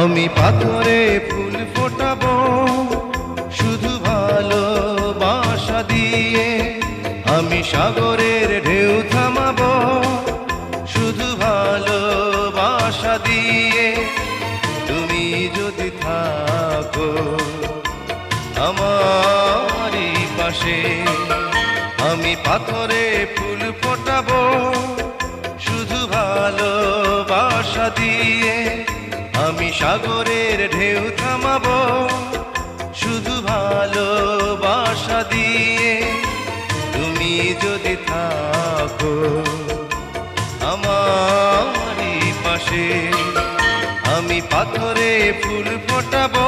আমি পাথরে ফুল ফোটাবো শুধু ভালোবাসা দিয়ে, আমি সাগরের ঢেউ থামাবো শুধু ভালোবাসা দিয়ে। তুমি যদি থাকো আমারই পাশে, আমি পাথরে ফুল ফোটাবো শুধু ভালোবাসা দিয়ে, আমি সাগরের ঢেউ থামাবো শুধু ভালোবাসা দিয়ে। তুমি যদি থাকো আমারই পাশে, আমি পাথরে ফুল ফোটাবো